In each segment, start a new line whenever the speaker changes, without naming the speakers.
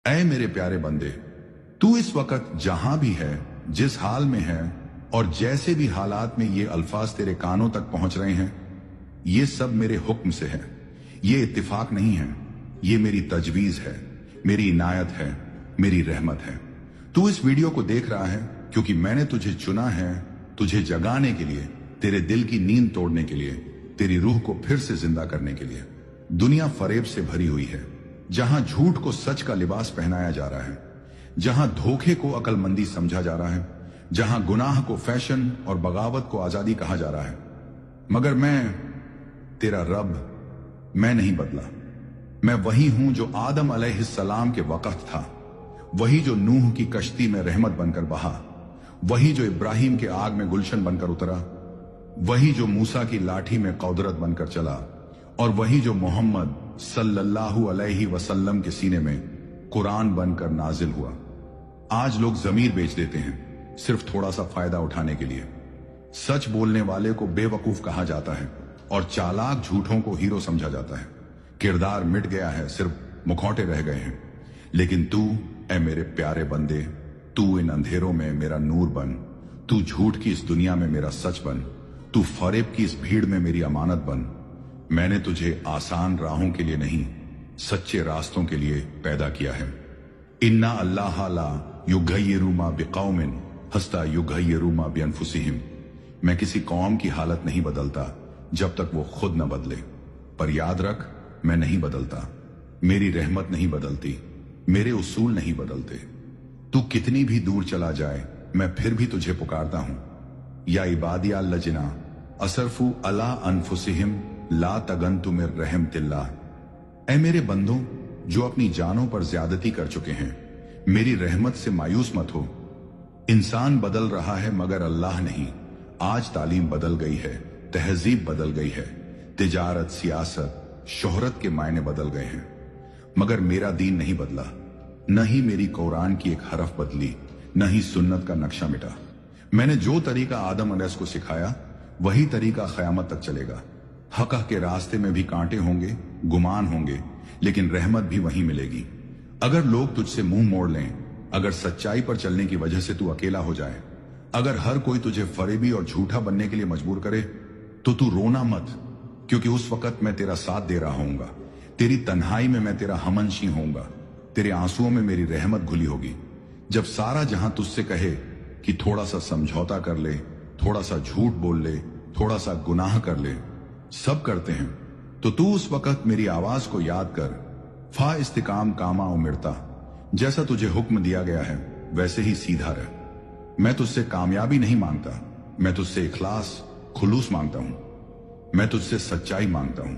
ऐ मेरे प्यारे बंदे, तू इस वक्त जहां भी है, जिस हाल में है और जैसे भी हालात में ये अल्फाज तेरे कानों तक पहुंच रहे हैं, ये सब मेरे हुक्म से है। ये इत्तिफाक नहीं है, ये मेरी तजवीज है, मेरी इनायत है, मेरी रहमत है। तू इस वीडियो को देख रहा है क्योंकि मैंने तुझे चुना है, तुझे जगाने के लिए, तेरे दिल की नींद तोड़ने के लिए, तेरी रूह को फिर से जिंदा करने के लिए। दुनिया फरेब से भरी हुई है, जहां झूठ को सच का लिबास पहनाया जा रहा है, जहां धोखे को अकलमंदी समझा जा रहा है, जहां गुनाह को फैशन और बगावत को आजादी कहा जा रहा है। मगर मैं तेरा रब, मैं नहीं बदला। मैं वही हूं जो आदम अलैहिस्सलाम के वक्त था, वही जो नूह की कश्ती में रहमत बनकर बहा, वही जो इब्राहिम के आग में गुलशन बनकर उतरा, वही जो मूसा की लाठी में कौदरत बनकर चला, और वही जो मोहम्मद सल्लल्लाहु अलैहि वसल्लम के सीने में कुरान बनकर नाजिल हुआ। आज लोग जमीर बेच देते हैं सिर्फ थोड़ा सा फायदा उठाने के लिए। सच बोलने वाले को बेवकूफ कहा जाता है और चालाक झूठों को हीरो समझा जाता है। किरदार मिट गया है, सिर्फ मुखौटे रह गए हैं। लेकिन तू, ऐ मेरे प्यारे बंदे, तू इन अंधेरों में मेरा नूर बन, तू झूठ की इस दुनिया में मेरा सच बन, तू फरेब की इस भीड़ में मेरी अमानत बन। मैंने तुझे आसान राहों के लिए नहीं, सच्चे रास्तों के लिए पैदा किया है। इन्ना अल्लाह ला युगय्यिरु मा बिकौमिन हस्ता युगय्यिरु मा बिअनफुसिहिम। मैं किसी कौम की हालत नहीं बदलता जब तक वो खुद न बदले। पर याद रख, मैं नहीं बदलता, मेरी रहमत नहीं बदलती, मेरे उसूल नहीं बदलते। तू कितनी भी दूर चला जाए, मैं फिर भी तुझे पुकारता हूं। या इबादिया लजना असरफू अला अनफुसिहिम ला तगन्तु मिर रहमतिल्लाह। ऐ मेरे बंदों जो अपनी जानों पर ज्यादती कर चुके हैं, मेरी रहमत से मायूस मत हो। इंसान बदल रहा है मगर अल्लाह नहीं। आज तालीम बदल गई है, तहजीब बदल गई है, तिजारत, सियासत, शोहरत के मायने बदल गए हैं, मगर मेरा दीन नहीं बदला। न ही मेरी कुरान की एक हरफ बदली, न ही सुन्नत का नक्शा मिटा। मैंने जो तरीका आदम अलैहिस्सलाम को सिखाया, वही तरीका क़यामत तक चलेगा। हक के रास्ते में भी कांटे होंगे, गुमान होंगे, लेकिन रहमत भी वहीं मिलेगी। अगर लोग तुझसे मुंह मोड़ लें, अगर सच्चाई पर चलने की वजह से तू अकेला हो जाए, अगर हर कोई तुझे फरेबी और झूठा बनने के लिए मजबूर करे, तो तू रोना मत, क्योंकि उस वक्त मैं तेरा साथ दे रहा हूंगा। तेरी तन्हाई में मैं तेरा हमनशी होऊंगा, तेरे आंसुओं में मेरी रहमत घुली होगी। जब सारा जहां तुझसे कहे कि थोड़ा सा समझौता कर ले, थोड़ा सा झूठ बोल ले, थोड़ा सा गुनाह कर ले, सब करते हैं, तो तू उस वक्त मेरी आवाज को याद कर। फा इस्तिकाम कामा उमिरता, जैसा तुझे हुक्म दिया गया है वैसे ही सीधा रह। मैं तुझसे कामयाबी नहीं मांगता, मैं तुझसे इखलास, खुलूस मांगता हूं। मैं तुझसे सच्चाई मांगता हूं,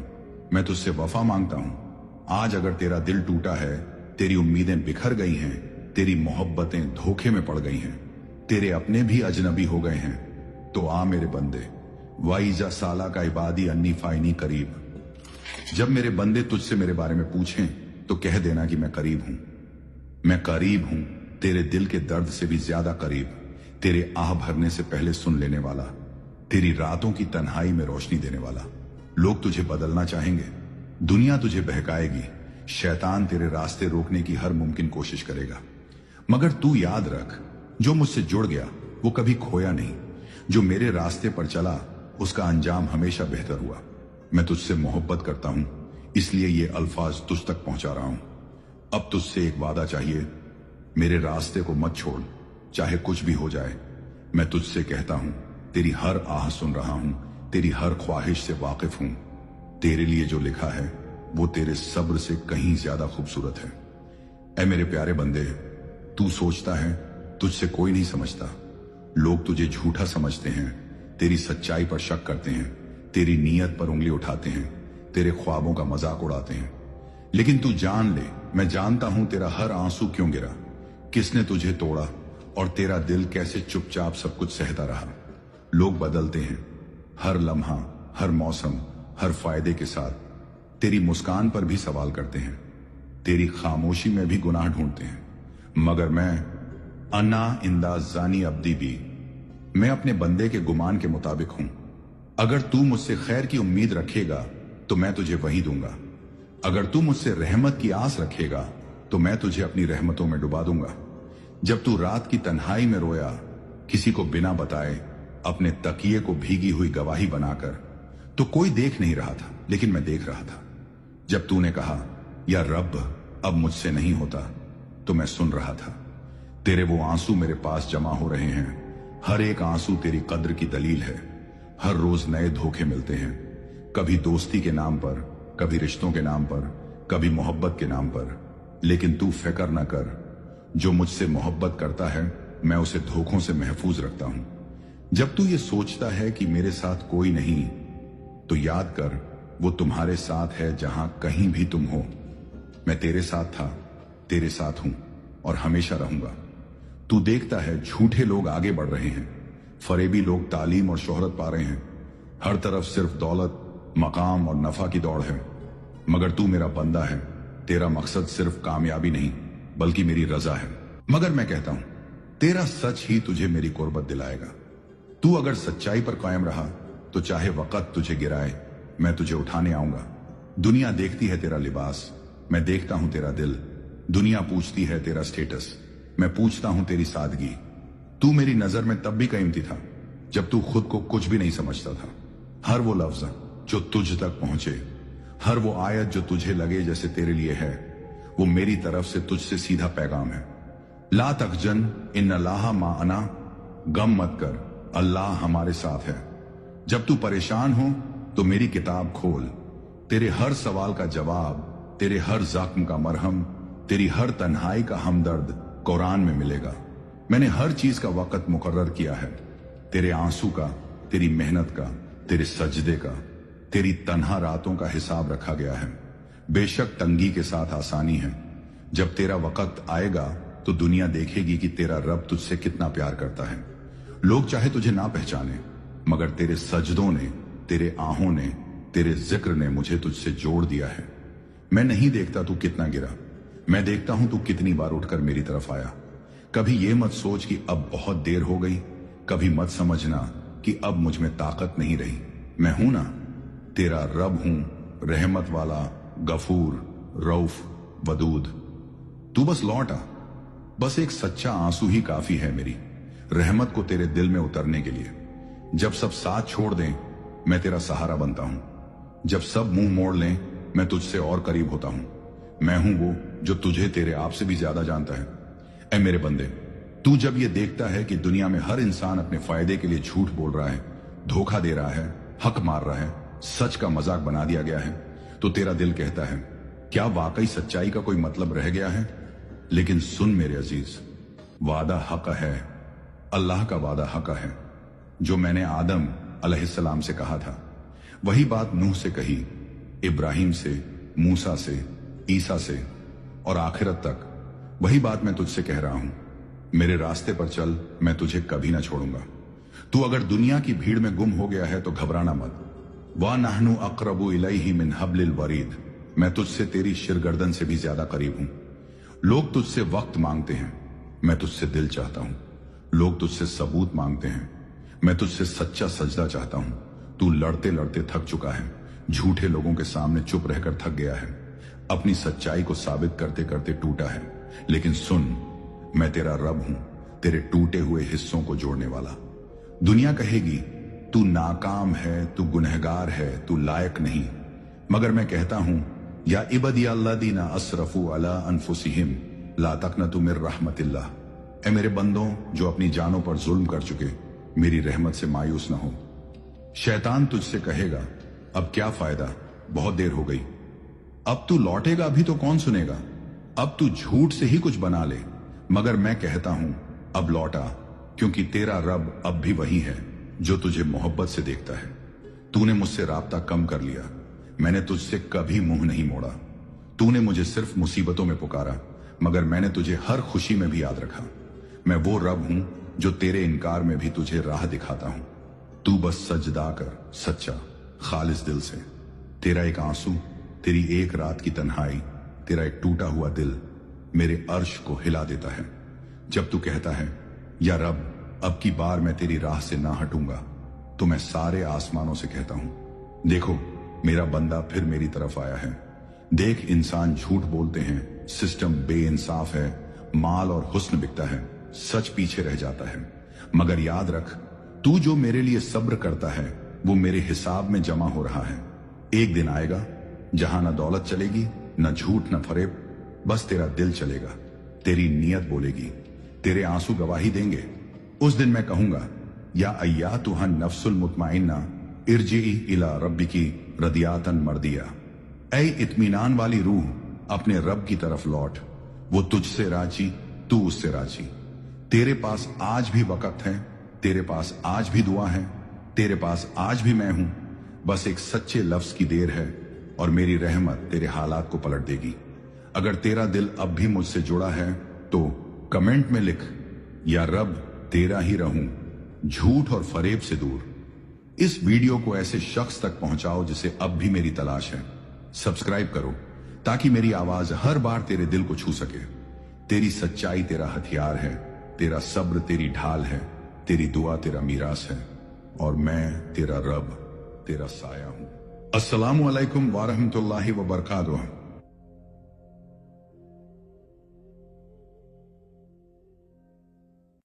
मैं तुझसे वफा मांगता हूं। आज अगर तेरा दिल टूटा है, तेरी उम्मीदें बिखर गई हैं, तेरी मोहब्बतें धोखे में पड़ गई हैं, तेरे अपने भी अजनबी हो गए हैं, तो आ मेरे बंदे, वाइजा साला का इबादी अन्नी फाइनी करीब। जब मेरे बंदे तुझसे मेरे बारे में पूछें तो कह देना कि मैं करीब हूं। मैं करीब हूं, तेरे दिल के दर्द से भी ज्यादा करीब, तेरे आह भरने से पहले सुन लेने वाला, तेरी रातों की तन्हाई में रोशनी देने वाला। लोग तुझे बदलना चाहेंगे, दुनिया तुझे बहकाएगी, शैतान तेरे रास्ते रोकने की हर मुमकिन कोशिश करेगा, मगर तू याद रख, जो मुझसे जुड़ गया वो कभी खोया नहीं। जो मेरे रास्ते पर चला उसका अंजाम हमेशा बेहतर हुआ। मैं तुझसे मोहब्बत करता हूं, इसलिए ये अल्फाज तुझ तक पहुंचा रहा हूं। अब तुझसे एक वादा चाहिए, मेरे रास्ते को मत छोड़, चाहे कुछ भी हो जाए। मैं तुझसे कहता हूं, तेरी हर आह सुन रहा हूं, तेरी हर ख्वाहिश से वाकिफ हूं। तेरे लिए जो लिखा है वो तेरे सब्र से कहीं ज्यादा खूबसूरत है। ऐ मेरे प्यारे बंदे, तू सोचता है तुझसे कोई नहीं समझता, लोग तुझे झूठा समझते हैं, तेरी सच्चाई पर शक करते हैं, तेरी नीयत पर उंगली उठाते हैं, तेरे ख्वाबों का मजाक उड़ाते हैं। लेकिन तू जान ले, मैं जानता हूं तेरा हर आंसू क्यों गिरा, किसने तुझे तोड़ा और तेरा दिल कैसे चुपचाप सब कुछ सहता रहा। लोग बदलते हैं, हर लम्हा, हर मौसम, हर फायदे के साथ। तेरी मुस्कान पर भी सवाल करते हैं, तेरी खामोशी में भी गुनाह ढूंढते हैं, मगर मैं अन्ना इंदा जानी अब्दी भी, मैं अपने बंदे के गुमान के मुताबिक हूं। अगर तू मुझसे खैर की उम्मीद रखेगा तो मैं तुझे वही दूंगा, अगर तू मुझसे रहमत की आस रखेगा तो मैं तुझे अपनी रहमतों में डुबा दूंगा। जब तू रात की तन्हाई में रोया, किसी को बिना बताए, अपने तकिए को भीगी हुई गवाही बनाकर, तो कोई देख नहीं रहा था लेकिन मैं देख रहा था। जब तूने कहा या रब अब मुझसे नहीं होता, तो मैं सुन रहा था। तेरे वो आंसू मेरे पास जमा हो रहे हैं, हर एक आंसू तेरी कद्र की दलील है। हर रोज नए धोखे मिलते हैं, कभी दोस्ती के नाम पर, कभी रिश्तों के नाम पर, कभी मोहब्बत के नाम पर। लेकिन तू फिक्र न कर, जो मुझसे मोहब्बत करता है मैं उसे धोखों से महफूज रखता हूं। जब तू ये सोचता है कि मेरे साथ कोई नहीं, तो याद कर वो तुम्हारे साथ है जहां कहीं भी तुम हो। मैं तेरे साथ था, तेरे साथ हूं और हमेशा रहूंगा। तू देखता है झूठे लोग आगे बढ़ रहे हैं, फरेबी लोग तालीम और शोहरत पा रहे हैं, हर तरफ सिर्फ दौलत, मकाम और नफा की दौड़ है। मगर तू मेरा बंदा है, तेरा मकसद सिर्फ कामयाबी नहीं बल्कि मेरी रजा है। मगर मैं कहता हूं तेरा सच ही तुझे मेरी कुर्बत दिलाएगा। तू अगर सच्चाई पर कायम रहा तो चाहे वक्त तुझे गिराए, मैं तुझे उठाने आऊंगा। दुनिया देखती है तेरा लिबास, मैं देखता हूं तेरा दिल। दुनिया पूछती है तेरा स्टेटस, मैं पूछता हूं तेरी सादगी। तू मेरी नजर में तब भी कीमती था जब तू खुद को कुछ भी नहीं समझता था। हर वो लफ्ज जो तुझ तक पहुंचे, हर वो आयत जो तुझे लगे जैसे तेरे लिए है, वो मेरी तरफ से तुझसे सीधा पैगाम है। ला तखजन इन्नल्लाह माअना, गम मत कर, अल्लाह हमारे साथ है। जब तू परेशान हो तो मेरी किताब खोल, तेरे हर सवाल का जवाब, तेरे हर जख्म का मरहम, तेरी हर तन्हाई का हमदर्द कुरान में मिलेगा। मैंने हर चीज का वक्त मुकर्रर किया है, तेरे आंसू का, तेरी मेहनत का, तेरे सजदे का, तेरी तन्हा रातों का हिसाब रखा गया है। बेशक तंगी के साथ आसानी है। जब तेरा वक्त आएगा तो दुनिया देखेगी कि तेरा रब तुझसे कितना प्यार करता है। लोग चाहे तुझे ना पहचाने, मगर तेरे सजदों ने, तेरे आहों ने, तेरे जिक्र ने मुझे तुझसे जोड़ दिया है। मैं नहीं देखता तू कितना गिरा, मैं देखता हूं तू कितनी बार उठकर मेरी तरफ आया। कभी ये मत सोच कि अब बहुत देर हो गई, कभी मत समझना कि अब मुझ में ताकत नहीं रही। मैं हूं ना, तेरा रब हूं, रहमत वाला, गफूर, रऊफ, वदूद। तू बस लौट आ, बस एक सच्चा आंसू ही काफी है मेरी रहमत को तेरे दिल में उतरने के लिए। जब सब साथ छोड़ दें, मैं तेरा सहारा बनता हूं। जब सब मुंह मोड़ लें, मैं तुझसे और करीब होता हूं। मैं हूं वो जो तुझे तेरे आप से भी ज्यादा जानता है। ऐ मेरे बंदे, तू जब ये देखता है कि दुनिया में हर इंसान अपने फायदे के लिए झूठ बोल रहा है, धोखा दे रहा है, हक मार रहा है, सच का मजाक बना दिया गया है, तो तेरा दिल कहता है क्या वाकई सच्चाई का कोई मतलब रह गया है? लेकिन सुन मेरे अजीज, वादा हक है, अल्लाह का वादा हक है। जो मैंने आदम अलैहिस्सलाम से कहा था, वही बात नूह से कही, इब्राहिम से, मूसा से, ईसा से और आखिरत तक वही बात मैं तुझसे कह रहा हूं। मेरे रास्ते पर चल, मैं तुझे कभी ना छोड़ूंगा। तू अगर दुनिया की भीड़ में गुम हो गया है तो घबराना मत। वा नहनु अक़रबु इलैहि मिन हब्लिल वरीद, मैं तुझसे तेरी शिरगर्दन से भी ज्यादा करीब हूं। लोग तुझसे वक्त मांगते हैं, मैं तुझसे दिल चाहता हूं। लोग तुझसे सबूत मांगते हैं, मैं तुझसे सच्चा सजदा चाहता हूं। तू लड़ते लड़ते थक चुका है, झूठे लोगों के सामने चुप रहकर थक गया है, अपनी सच्चाई को साबित करते करते टूटा है। लेकिन सुन, मैं तेरा रब हूं, तेरे टूटे हुए हिस्सों को जोड़ने वाला। दुनिया कहेगी तू नाकाम है, तू गुनहगार है, तू लायक नहीं, मगर मैं कहता हूं या इबदी अल्लादीना असरफू अला अनफुसिहिम ला तकनतु मिर रहमतिल्लाह। ए मेरे बंदों जो अपनी जानों पर जुल्म कर चुके, मेरी रहमत से मायूस न हो। शैतान तुझसे कहेगा अब क्या फायदा, बहुत देर हो गई, अब तू लौटेगा भी तो कौन सुनेगा, अब तू झूठ से ही कुछ बना ले। मगर मैं कहता हूं अब लौटा, क्योंकि तेरा रब अब भी वही है जो तुझे मोहब्बत से देखता है। तूने मुझसे राब्ता कम कर लिया, मैंने तुझसे कभी मुंह नहीं मोड़ा। तूने मुझे सिर्फ मुसीबतों में पुकारा, मगर मैंने तुझे हर खुशी में भी याद रखा। मैं वो रब हूं जो तेरे इनकार में भी तुझे राह दिखाता हूं। तू बस सजदा कर, सच्चा खालिस दिल से। तेरा एक आंसू, तेरी एक रात की तन्हाई, तेरा एक टूटा हुआ दिल मेरे अर्श को हिला देता है। जब तू कहता है या रब अब की बार मैं तेरी राह से ना हटूंगा, तो मैं सारे आसमानों से कहता हूं देखो मेरा बंदा फिर मेरी तरफ आया है। देख इंसान झूठ बोलते हैं, सिस्टम बेइंसाफ है, माल और हुस्न बिकता है, सच पीछे रह जाता है। मगर याद रख, तू जो मेरे लिए सब्र करता है वो मेरे हिसाब में जमा हो रहा है। एक दिन आएगा जहां न दौलत चलेगी, न झूठ, न फरेब, बस तेरा दिल चलेगा, तेरी नीयत बोलेगी, तेरे आंसू गवाही देंगे। उस दिन मैं कहूंगा, या अय्यातुहा नफ्सुल मुतमइन्ना इरजिई इला रब्बिकी रदियातन मर्दिया। ऐ इत्मीनान वाली रूह, अपने रब की तरफ लौट, वो तुझसे राजी, तू उससे राजी। तेरे पास आज भी वक्त है, तेरे पास आज भी दुआ है, तेरे पास आज भी मैं हूं। बस एक सच्चे लफ्ज की देर है और मेरी रहमत तेरे हालात को पलट देगी। अगर तेरा दिल अब भी मुझसे जुड़ा है तो कमेंट में लिख, या रब तेरा ही रहूं, झूठ और फरेब से दूर। इस वीडियो को ऐसे शख्स तक पहुंचाओ जिसे अब भी मेरी तलाश है। सब्सक्राइब करो ताकि मेरी आवाज हर बार तेरे दिल को छू सके। तेरी सच्चाई तेरा हथियार है, तेरा सब्र तेरी ढाल है, तेरी दुआ तेरा मीरास है, और मैं तेरा रब, तेरा साया हूं। अस्सलामु अलैकुम व रहमतुल्लाहि व बरकातुहू।